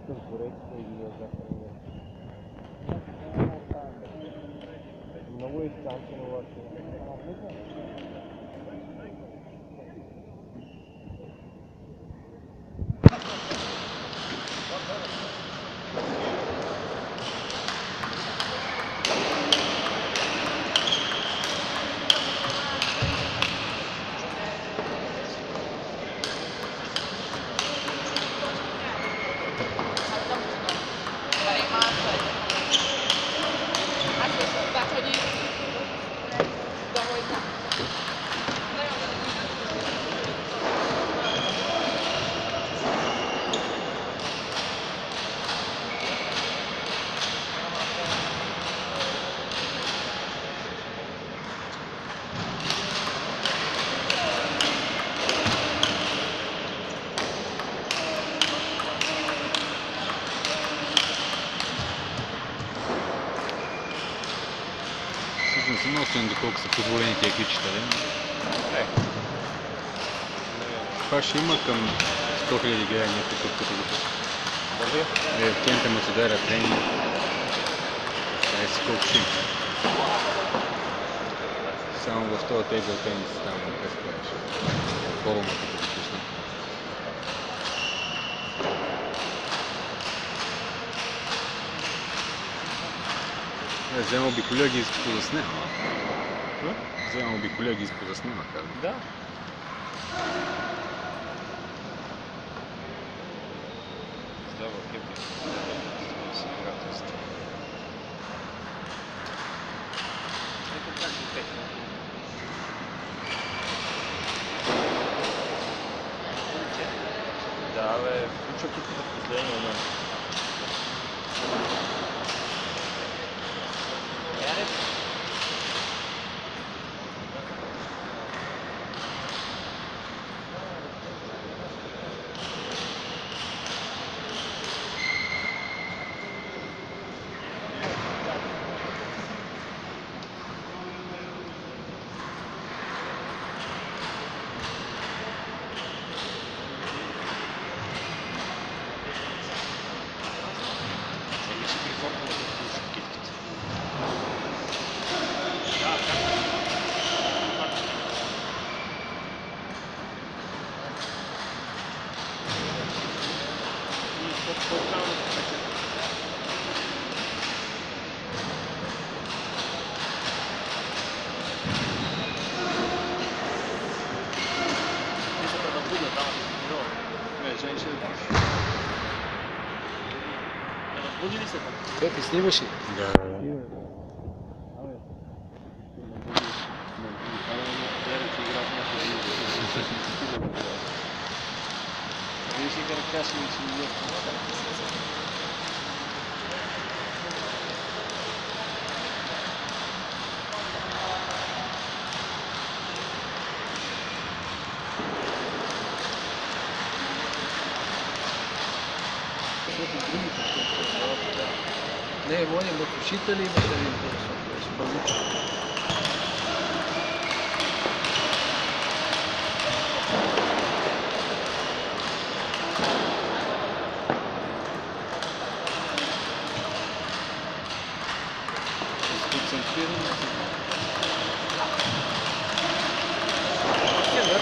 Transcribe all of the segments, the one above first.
такъв горец и ги захранил. Много е изцанчен обаче. Всъщност много ценно доколко са позволени тия клипчета, да? Това ще има към 100 000 гледания такъв като го тук. В кента му се дара тренинг. Сега си колко ще има. Само в този тейбъл тенис там на прескаш. Форума като го пусна. Вземал би колеги и позаснема. Вземал би колеги и позаснема, казвам. Да. Здраво, кепи. Ето как е техно. Да, бе, включва тук в последния момент. Разбуди ли се там? Пепи, снимаш ли? Да. Не, водим от учители, имате един пълничен.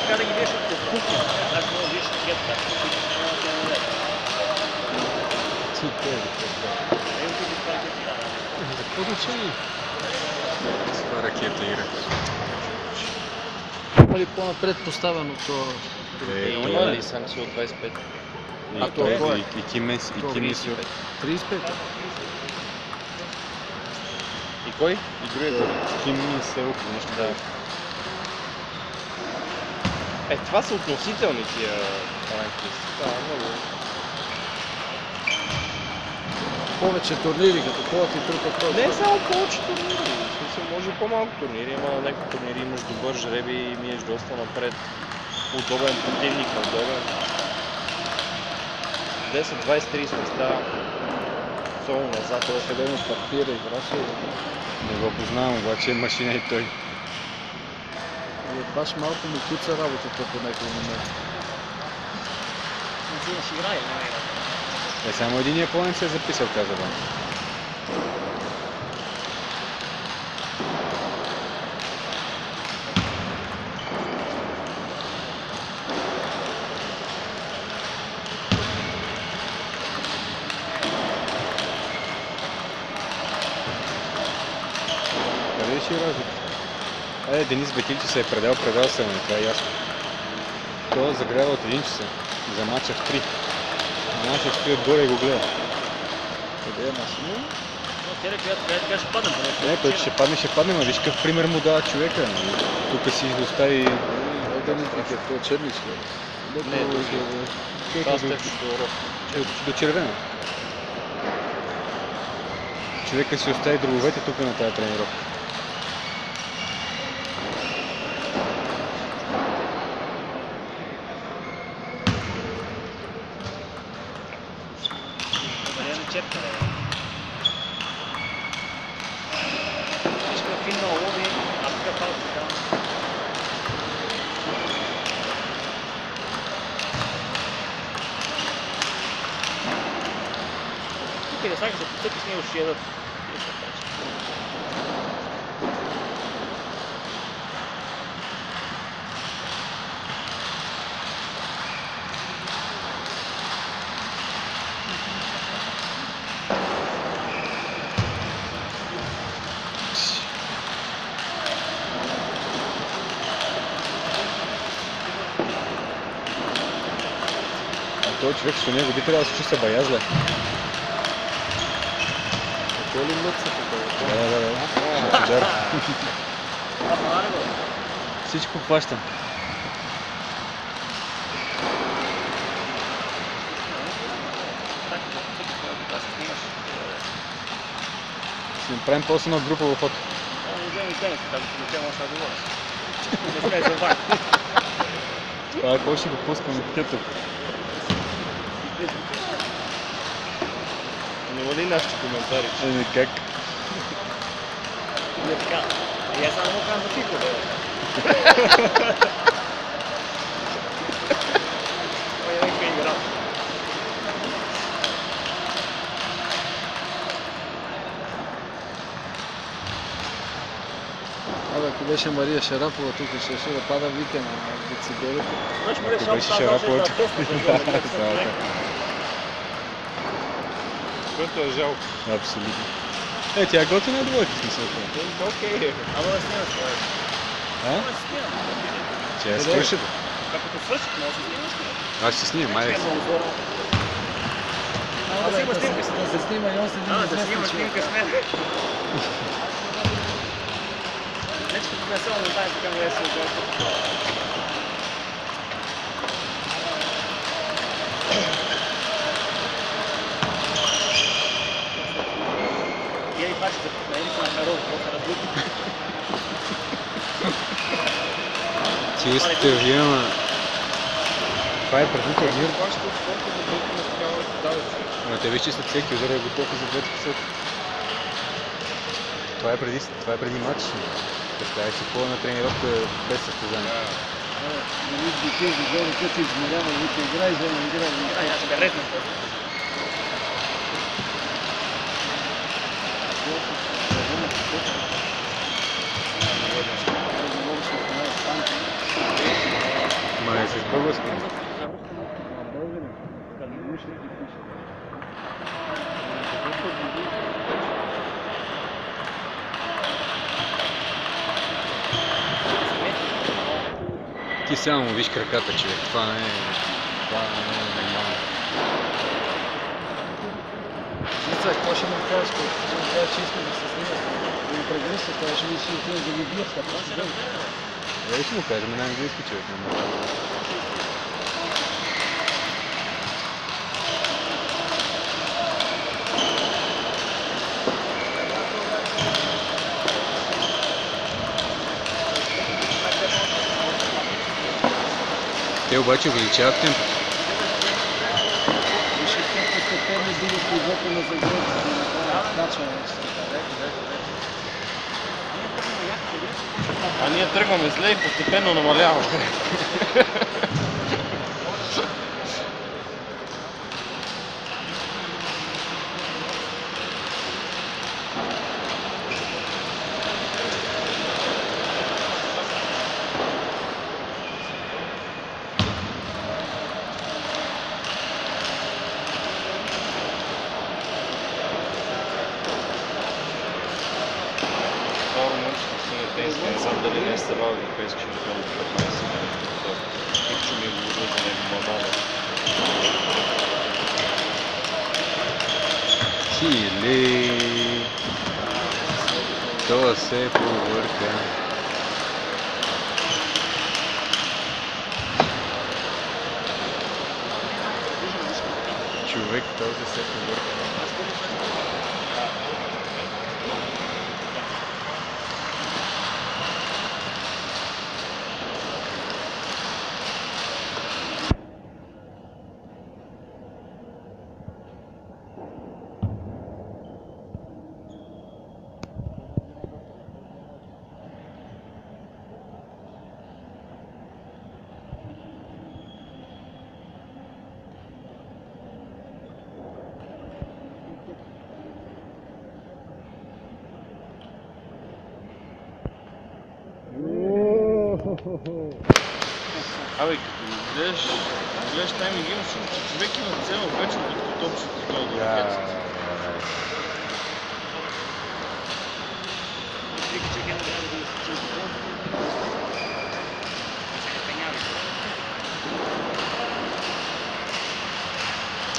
Трябва да ги вешат по кухня. Аз мога да вешат кетка. Какво значение? Това ракета игра. Има ли по-напред поставеното? Има ли санкция от 25? А това кой е? И Кимес, и Кимес. 35? И кой? И другия. Кимес е около нещо. Да. Това са относителни тия ранки. Да, много. Повече турнири, като ходят и трупа кръв. Не само повече турнири. В смисъл, може и по-малко турнири. Има някакви турнири, имаш добър жреби и миеш доста напред. Удобен противник, удобен. 10, 20, 30 места. Особено назад. Това къде му партира, играше. Не го познавам, обаче е машина и той. И баш малко му куца работата по някой момент. Не си играе, не е. Само един японец се е записал, каза Ван. Къде ще разлика? Денис Бетилчи се е предал се, но това е ясно. Той загрява от 1 часа за матча в 3. Нашия стои отгоре и го гледа. Къде е машина? Но тя тя ще падне. Не, той ще падне, но виж какъв пример му дава човека. Тук си остави... Да не знам какво е черничка. Не, до червено. Човека си остави дробовете тук на тази тренировка. Чепка, Всичко финно лови, а тук палка там. Тук да сакаш да потъпиш, него ще ядат. Той човек с него би трябвало да се чувства баязле. Какво ли мъца такова? Да. Всичко хващам. Ще направим после една групова фото. Това е какво ще го пускам тето. Няма ли нашите коментари? Как? Не така. И аз само казвам за пико, бе. Ой, нека игра. Абе, ако беше Мария Шарапова, тук ще да пада вика на децибелите. Значи Мария Ако беше Шарапова Шарапова, Което е жалко. абсолютно. Тя е готина двойка, смисъл. Окей. Ама да снимаш, бе. А? Ама да снимаш. Че я свърши. Като свърши, може да снимаш. Аз ще снимам, айде. Ама да снимаш снимка. Да се снима и он седи Да известен снимаш човек. снимка с мен. Нещо не само не знаем така да се отгоре. Или това ще запитна, или са на Харол, какво се разбути. Ти искате вие, ама... Това е преди турнир. Това ще от спорта да бъде на такава давица. Но те виж, че след всеки удар е готов и за двете посоки. Това е преди матч. Представя си хубава на тренировка без състезание. Не вижда тези горе, като измерява, вика играй, взема играй. Да, я ще редна. Ма е с български. Ти само виж краката, човек. Това не е нормално. Мисля, какво ще му кажеш, ще му кажеш, че иска да се снима. Да му прегръща, това ще ми си отиде да ги бие в така. Ще му кажем на английски, човек. Те обаче увеличават темпото. Виж как постепенно дигат нивото на загребата, да направят скачване. А ние тръгваме зле и постепенно намаляваме. европейски, не знам дали не сте бавил европейски шампион от 15 години. Типчо ми е говорил за него мамада. Чили. То се повърка. Човек, този се повърка. Абе, като гледаш тайминг, имаш, че човек има цел вече, докато топчето ти долу до ракетата.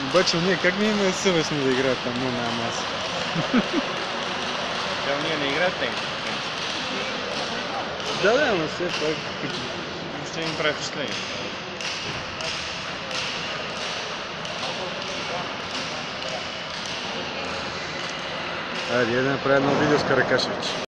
Обаче ние как ми има съвестно да играят там на маса? Тя ние не играят тенк. Да, ама все пак. Въобще не ми прави впечатление. Айде, да направя едно видео с Каракашевич.